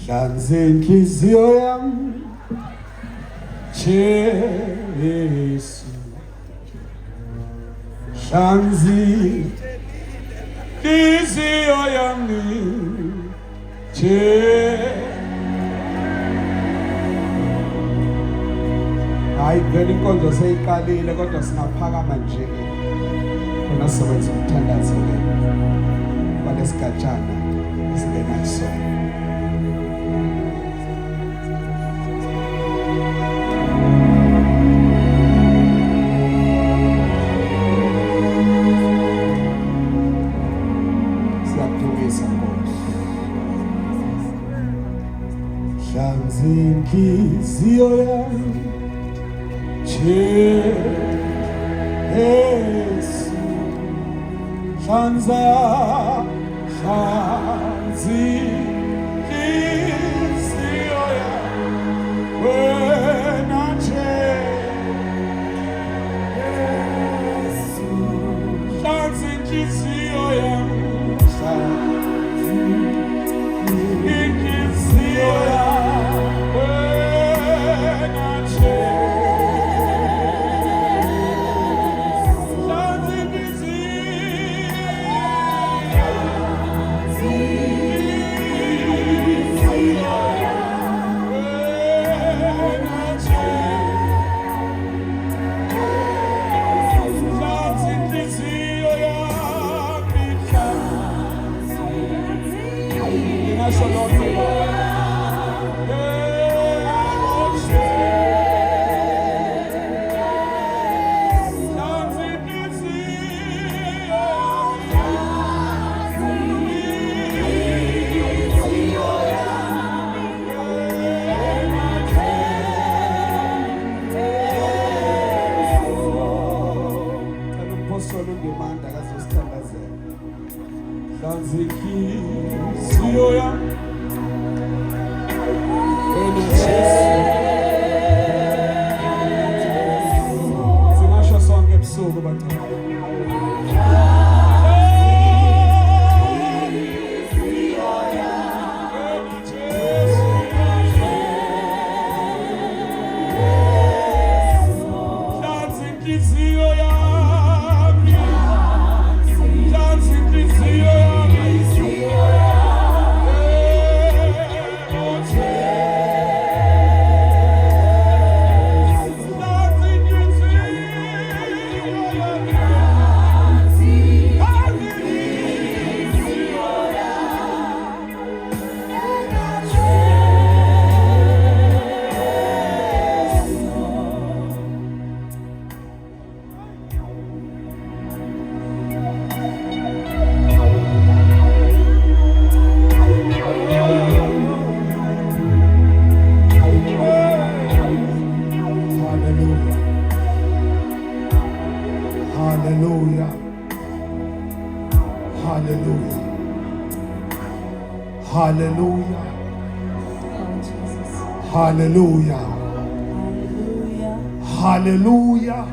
hlanza inhliziyo yami Jesu, hlanza inhliziyo yami hayi vele inkonzo seyiqalile kodwa singaphakama nje khona sizowenza umthandazo walesigatshana esingenaso. Siyakudumisa Nkosi, hlanza inhliziyo yami Jesu, hlanza inhliziyo yami wena Jesu, hlanza inhliziyo yami, inhliziyo yami wena Jesu. Hlanza inhliziyo yami wena Jesu. Singasho sonke ebusuku bantwana. Hallelujah. Hallelujah. Hallelujah. Hallelujah. Hallelujah. Hallelujah.